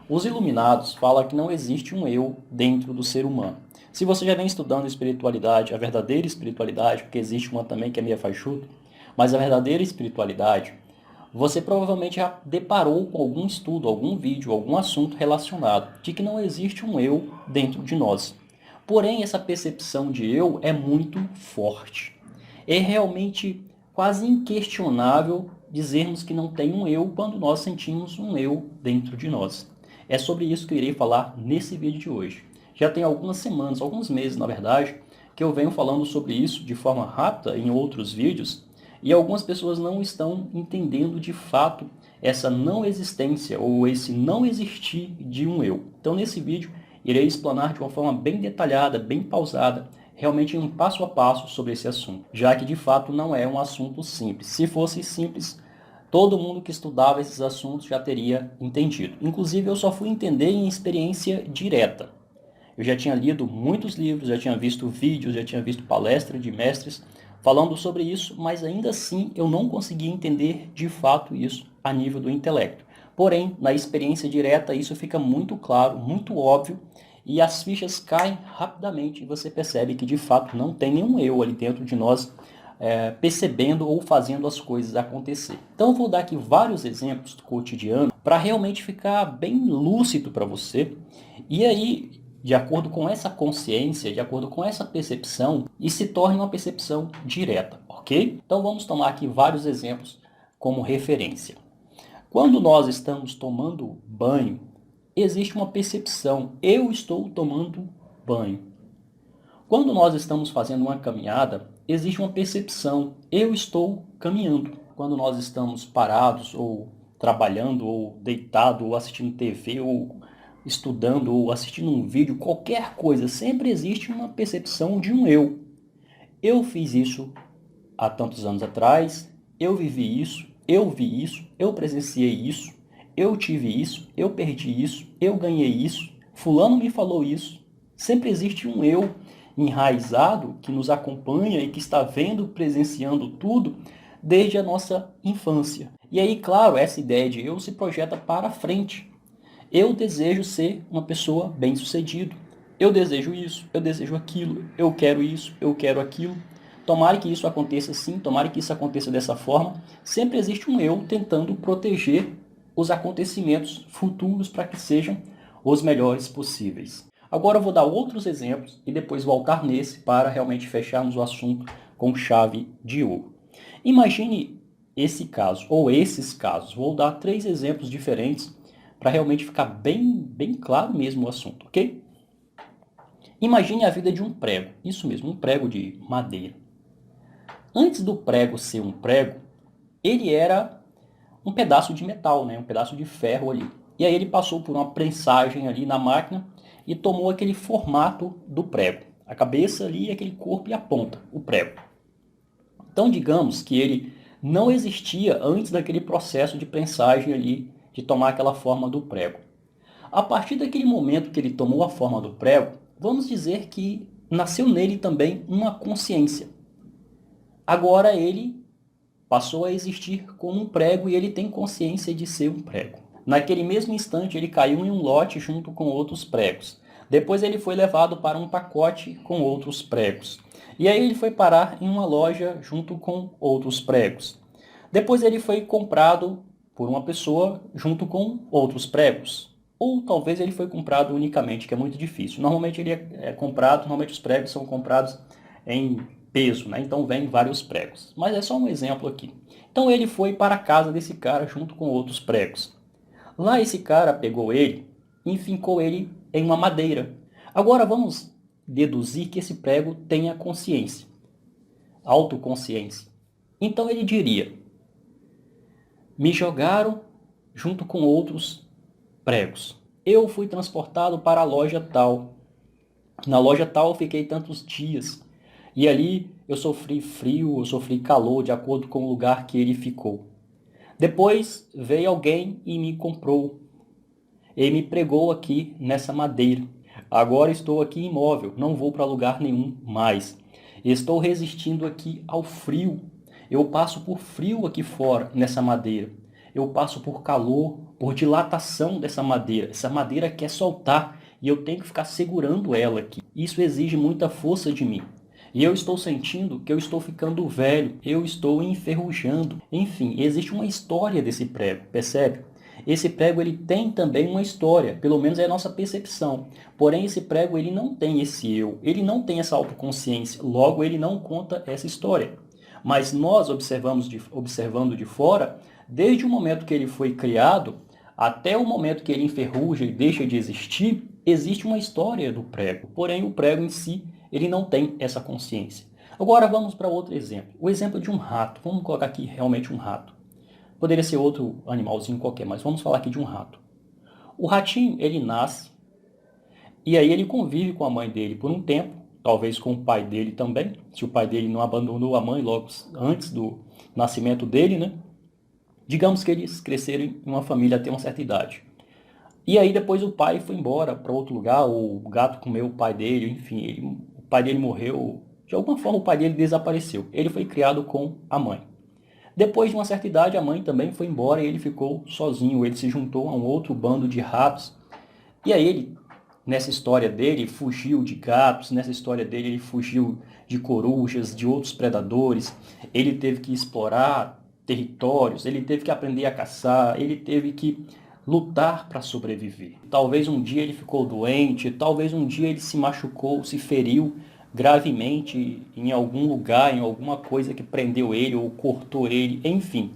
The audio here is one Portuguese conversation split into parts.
Os iluminados falam que não existe um eu dentro do ser humano. Se você já vem estudando espiritualidade, a verdadeira espiritualidade, porque existe uma também que é meio fajuta, mas a verdadeira espiritualidade, você provavelmente já deparou com algum estudo, algum vídeo, algum assunto relacionado de que não existe um eu dentro de nós. Porém, essa percepção de eu é muito forte. É realmente quase inquestionável dizermos que não tem um eu quando nós sentimos um eu dentro de nós. É sobre isso que eu irei falar nesse vídeo de hoje. Já tem algumas semanas, alguns meses na verdade, que eu venho falando sobre isso de forma rápida em outros vídeos, e algumas pessoas não estão entendendo de fato essa não existência ou esse não existir de um eu. Então nesse vídeo irei explanar de uma forma bem detalhada, bem pausada, realmente um passo a passo sobre esse assunto, já que de fato não é um assunto simples. Se fosse simples, todo mundo que estudava esses assuntos já teria entendido. Inclusive eu só fui entender em experiência direta. Eu já tinha lido muitos livros, já tinha visto vídeos, já tinha visto palestras de mestres falando sobre isso, mas ainda assim eu não conseguia entender de fato isso a nível do intelecto. Porém, na experiência direta, isso fica muito claro, muito óbvio, e as fichas caem rapidamente e você percebe que de fato não tem nenhum eu ali dentro de nós percebendo ou fazendo as coisas acontecer. Então eu vou dar aqui vários exemplos do cotidiano para realmente ficar bem lúcido para você. E aí, de acordo com essa consciência, de acordo com essa percepção, e se torne uma percepção direta, ok? Então vamos tomar aqui vários exemplos como referência. Quando nós estamos tomando banho, existe uma percepção, eu estou tomando banho. Quando nós estamos fazendo uma caminhada, existe uma percepção, eu estou caminhando. Quando nós estamos parados, ou trabalhando, ou deitado, ou assistindo TV, ou estudando, ou assistindo um vídeo, qualquer coisa, sempre existe uma percepção de um eu. Eu fiz isso há tantos anos atrás, eu vivi isso, eu vi isso, eu presenciei isso, eu tive isso, eu perdi isso, eu ganhei isso, fulano me falou isso. Sempre existe um eu enraizado que nos acompanha e que está vendo, presenciando tudo desde a nossa infância. E aí, claro, essa ideia de eu se projeta para frente. Eu desejo ser uma pessoa bem-sucedida. Eu desejo isso, eu desejo aquilo, eu quero isso, eu quero aquilo. Tomara que isso aconteça sim, tomara que isso aconteça dessa forma. Sempre existe um eu tentando proteger os acontecimentos futuros para que sejam os melhores possíveis. Agora eu vou dar outros exemplos e depois voltar nesse para realmente fecharmos o assunto com chave de ouro. Imagine esse caso, ou esses casos. Vou dar 3 exemplos diferentes para realmente ficar bem claro mesmo o assunto, ok? Imagine a vida de um prego, isso mesmo, um prego de madeira. Antes do prego ser um prego, ele era um pedaço de metal, né? Um pedaço de ferro ali. E aí ele passou por uma prensagem ali na máquina e tomou aquele formato do prego. A cabeça ali, aquele corpo e a ponta, o prego. Então digamos que ele não existia antes daquele processo de prensagem ali, de tomar aquela forma do prego. A partir daquele momento que ele tomou a forma do prego, vamos dizer que nasceu nele também uma consciência. Agora ele passou a existir como um prego e ele tem consciência de ser um prego. Naquele mesmo instante ele caiu em um lote junto com outros pregos. Depois ele foi levado para um pacote com outros pregos. E aí ele foi parar em uma loja junto com outros pregos. Depois ele foi comprado por uma pessoa junto com outros pregos. Ou talvez ele foi comprado unicamente, que é muito difícil. Normalmente ele é comprado, normalmente os pregos são comprados em peso, né? Então vem vários pregos. Mas é só um exemplo aqui. Então ele foi para a casa desse cara junto com outros pregos. Lá esse cara pegou ele e fincou ele em uma madeira. Agora vamos deduzir que esse prego tenha consciência, autoconsciência. Então ele diria: me jogaram junto com outros pregos. Eu fui transportado para a loja tal. Na loja tal eu fiquei tantos dias. E ali eu sofri frio, eu sofri calor, de acordo com o lugar que ele ficou. Depois veio alguém e me comprou. Ele me pregou aqui nessa madeira. Agora estou aqui imóvel, não vou para lugar nenhum mais. Estou resistindo aqui ao frio. Eu passo por frio aqui fora, nessa madeira. eu passo por calor, por dilatação dessa madeira. Essa madeira quer soltar e eu tenho que ficar segurando ela aqui. Isso exige muita força de mim. E eu estou sentindo que eu estou ficando velho, eu estou enferrujando. Enfim, existe uma história desse prego, percebe? Esse prego ele tem também uma história, pelo menos é a nossa percepção. Porém, esse prego ele não tem esse eu, ele não tem essa autoconsciência, logo ele não conta essa história. Mas nós observando de fora, desde o momento que ele foi criado até o momento que ele enferruja e deixa de existir, existe uma história do prego. Porém, o prego em si, ele não tem essa consciência. Agora vamos para outro exemplo. O exemplo de um rato. Vamos colocar aqui realmente um rato. Poderia ser outro animalzinho qualquer, mas vamos falar aqui de um rato. O ratinho, ele nasce e aí ele convive com a mãe dele por um tempo, talvez com o pai dele também, se o pai dele não abandonou a mãe logo antes do nascimento dele, né? Digamos que eles cresceram em uma família até uma certa idade. E aí depois o pai foi embora para outro lugar, ou o gato comeu o pai dele, enfim, o pai dele morreu. De alguma forma o pai dele desapareceu. Ele foi criado com a mãe. Depois de uma certa idade, a mãe também foi embora e ele ficou sozinho. Ele se juntou a um outro bando de ratos. E aí ele, nessa história dele, fugiu de gatos, nessa história dele ele fugiu de corujas, de outros predadores. Ele teve que explorar territórios, ele teve que aprender a caçar, ele teve que lutar para sobreviver. Talvez um dia ele ficou doente, talvez um dia ele se machucou, se feriu gravemente em algum lugar, em alguma coisa que prendeu ele ou cortou ele, enfim.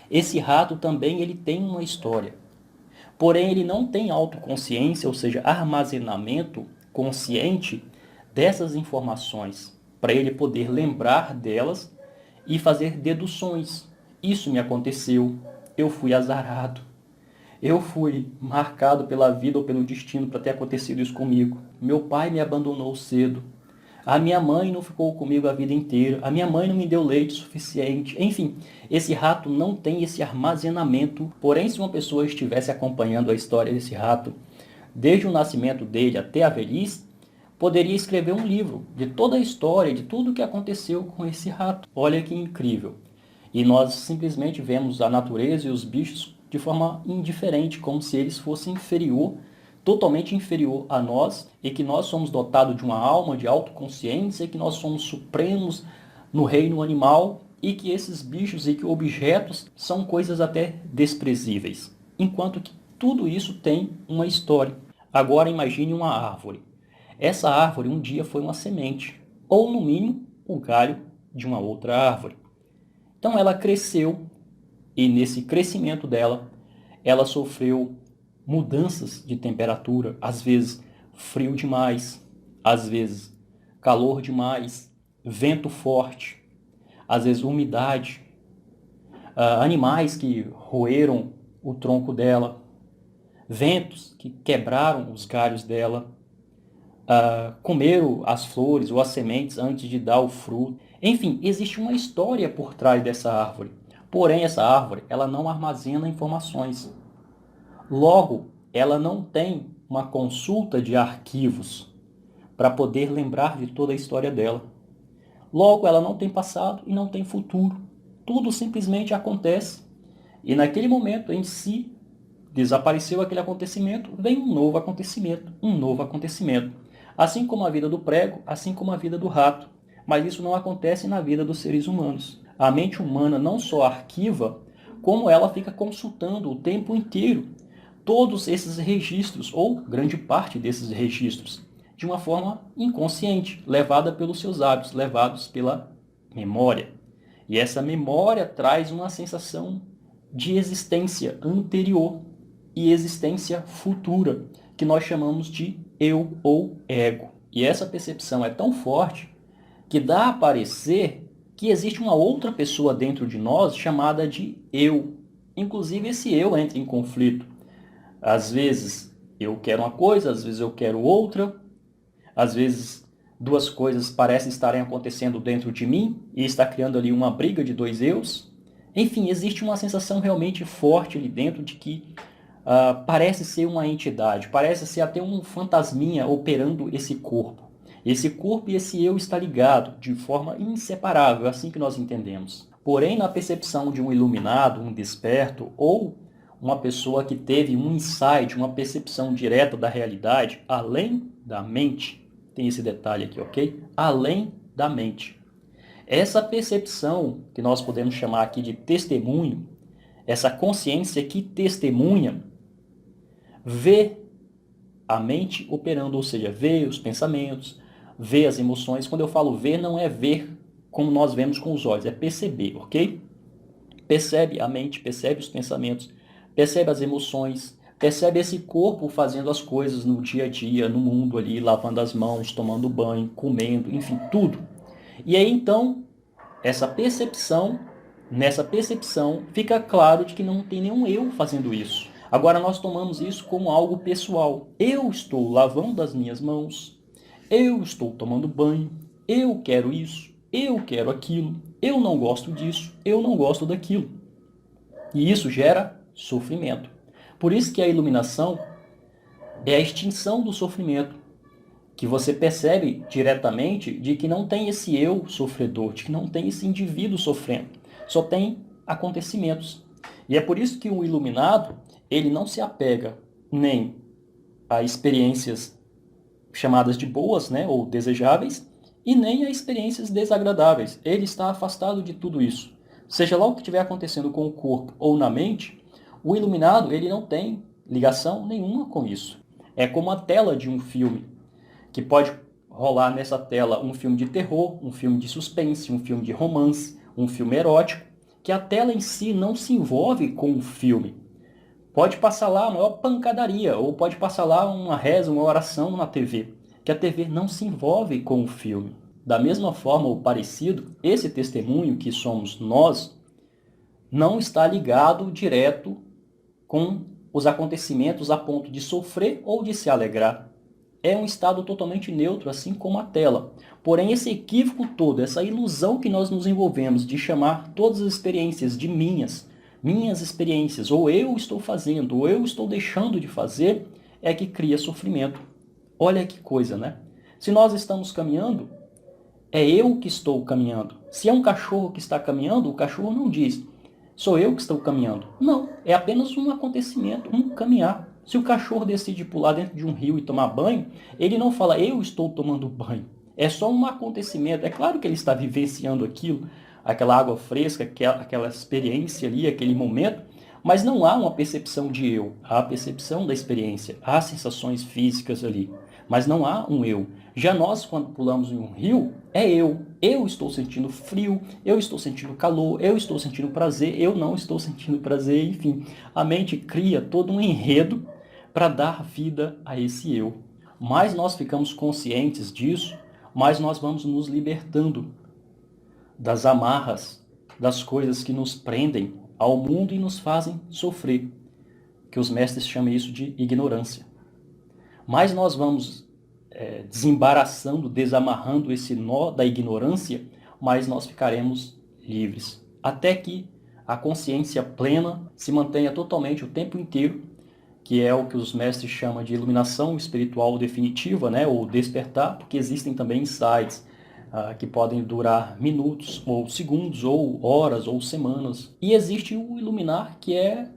Esse rato também ele tem uma história. Porém, ele não tem autoconsciência, ou seja, armazenamento consciente dessas informações, para ele poder lembrar delas e fazer deduções. Isso me aconteceu, eu fui azarado, eu fui marcado pela vida ou pelo destino para ter acontecido isso comigo. Meu pai me abandonou cedo. A minha mãe não ficou comigo a vida inteira. A minha mãe não me deu leite suficiente. Enfim, esse rato não tem esse armazenamento. Porém, se uma pessoa estivesse acompanhando a história desse rato, desde o nascimento dele até a velhice, poderia escrever um livro de toda a história, de tudo o que aconteceu com esse rato. Olha que incrível. E nós simplesmente vemos a natureza e os bichos de forma indiferente, como se eles fossem totalmente inferior a nós, e que nós somos dotados de uma alma, de autoconsciência, e que nós somos supremos no reino animal, e que esses bichos e que objetos são coisas até desprezíveis. Enquanto que tudo isso tem uma história. Agora imagine uma árvore. Essa árvore um dia foi uma semente, ou no mínimo o galho de uma outra árvore. Então ela cresceu, e nesse crescimento dela, ela sofreu mudanças de temperatura, às vezes frio demais, às vezes calor demais, vento forte, às vezes umidade, animais que roeram o tronco dela, ventos que quebraram os galhos dela, comeram as flores ou as sementes antes de dar o fruto. Enfim, existe uma história por trás dessa árvore. Porém, essa árvore ela não armazena informações. Logo, ela não tem uma consulta de arquivos para poder lembrar de toda a história dela. Logo, ela não tem passado e não tem futuro. Tudo simplesmente acontece. E naquele momento em si, desapareceu aquele acontecimento, vem um novo acontecimento, um novo acontecimento. Assim como a vida do prego, assim como a vida do rato. Mas isso não acontece na vida dos seres humanos. A mente humana não só arquiva, como ela fica consultando o tempo inteiro todos esses registros, ou grande parte desses registros, de uma forma inconsciente, levada pelos seus hábitos, levados pela memória. E essa memória traz uma sensação de existência anterior e existência futura, que nós chamamos de eu ou ego. E essa percepção é tão forte que dá a parecer que existe uma outra pessoa dentro de nós chamada de eu. Inclusive esse eu entra em conflito. Às vezes eu quero uma coisa, às vezes eu quero outra, às vezes duas coisas parecem estarem acontecendo dentro de mim e está criando ali uma briga de dois eus. Enfim, existe uma sensação realmente forte ali dentro de que parece ser uma entidade, parece ser até um fantasminha operando esse corpo. Esse corpo e esse eu está ligado de forma inseparável, é assim que nós entendemos. Porém, na percepção de um iluminado, um desperto, ou uma pessoa que teve um insight, uma percepção direta da realidade, além da mente, tem esse detalhe aqui, ok? Além da mente. Essa percepção, que nós podemos chamar aqui de testemunho, essa consciência que testemunha, vê a mente operando, ou seja, vê os pensamentos, vê as emoções. Quando eu falo ver, não é ver como nós vemos com os olhos, é perceber, ok? Percebe a mente, percebe os pensamentos, percebe as emoções, percebe esse corpo fazendo as coisas no dia a dia, no mundo ali, lavando as mãos, tomando banho, comendo, enfim, tudo. E aí então, nessa percepção, fica claro de que não tem nenhum eu fazendo isso. Agora nós tomamos isso como algo pessoal. Eu estou lavando as minhas mãos, eu estou tomando banho, eu quero isso, eu quero aquilo, eu não gosto disso, eu não gosto daquilo. E isso gera sofrimento. Por isso que a iluminação é a extinção do sofrimento, que você percebe diretamente de que não tem esse eu sofredor, de que não tem esse indivíduo sofrendo, só tem acontecimentos. E é por isso que o iluminado, ele não se apega nem a experiências chamadas de boas, né, ou desejáveis, e nem a experiências desagradáveis. Ele está afastado de tudo isso. Seja lá o que estiver acontecendo com o corpo ou na mente, o iluminado ele não tem ligação nenhuma com isso. É como a tela de um filme, que pode rolar nessa tela um filme de terror, um filme de suspense, um filme de romance, um filme erótico, que a tela em si não se envolve com o filme. Pode passar lá a maior pancadaria, ou pode passar lá uma reza, uma oração na TV, que a TV não se envolve com o filme. Da mesma forma ou parecido, esse testemunho que somos nós não está ligado direto com os acontecimentos a ponto de sofrer ou de se alegrar. É um estado totalmente neutro, assim como a tela. Porém, esse equívoco todo, essa ilusão que nós nos envolvemos de chamar todas as experiências de minhas experiências, ou eu estou fazendo, ou eu estou deixando de fazer, é que cria sofrimento. Olha que coisa, né? Se nós estamos caminhando, é eu que estou caminhando. Se é um cachorro que está caminhando, o cachorro não diz, sou eu que estou caminhando. Não, é apenas um acontecimento, um caminhar. Se o cachorro decide pular dentro de um rio e tomar banho, ele não fala, eu estou tomando banho. É só um acontecimento. É claro que ele está vivenciando aquilo, aquela água fresca, aquela experiência ali, aquele momento, mas não há uma percepção de eu. Há a percepção da experiência, há sensações físicas ali, mas não há um eu. Já nós, quando pulamos em um rio, é eu. Eu estou sentindo frio, eu estou sentindo calor, eu estou sentindo prazer, eu não estou sentindo prazer, enfim. A mente cria todo um enredo para dar vida a esse eu. Mais nós ficamos conscientes disso, mais nós vamos nos libertando das amarras, das coisas que nos prendem ao mundo e nos fazem sofrer, que os mestres chamam isso de ignorância. Mais nós vamos desembaraçando, desamarrando esse nó da ignorância, mais nós ficaremos livres. Até que a consciência plena se mantenha totalmente o tempo inteiro, que é o que os mestres chamam de iluminação espiritual definitiva, né, ou despertar, porque existem também insights que podem durar minutos, ou segundos, ou horas, ou semanas. E existe o iluminar, que é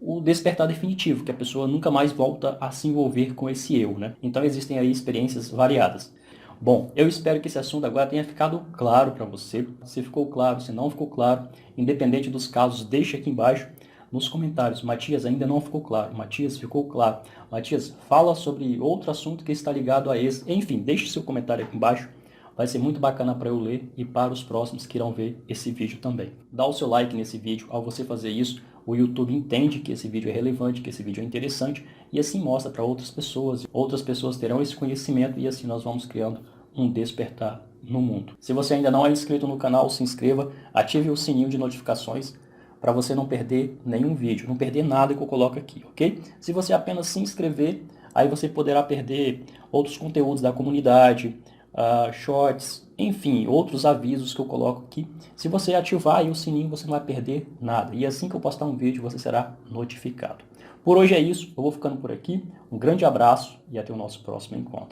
o despertar definitivo, que a pessoa nunca mais volta a se envolver com esse eu, né? Então existem aí experiências variadas. Bom, eu espero que esse assunto agora tenha ficado claro para você. Se ficou claro, se não ficou claro, independente dos casos, deixe aqui embaixo nos comentários. Matias, ainda não ficou claro. Matias, ficou claro. Matias, fala sobre outro assunto que está ligado a esse. Enfim, deixe seu comentário aqui embaixo. Vai ser muito bacana para eu ler e para os próximos que irão ver esse vídeo também. Dá o seu like nesse vídeo. Ao você fazer isso, o YouTube entende que esse vídeo é relevante, que esse vídeo é interessante e assim mostra para outras pessoas. Outras pessoas terão esse conhecimento e assim nós vamos criando um despertar no mundo. Se você ainda não é inscrito no canal, se inscreva, ative o sininho de notificações para você não perder nenhum vídeo, não perder nada que eu coloco aqui, ok? Se você apenas se inscrever, aí você poderá perder outros conteúdos da comunidade, shorts, enfim, outros avisos que eu coloco aqui. Se você ativar aí o sininho, você não vai perder nada. E assim que eu postar um vídeo, você será notificado. Por hoje é isso, eu vou ficando por aqui. Um grande abraço e até o nosso próximo encontro.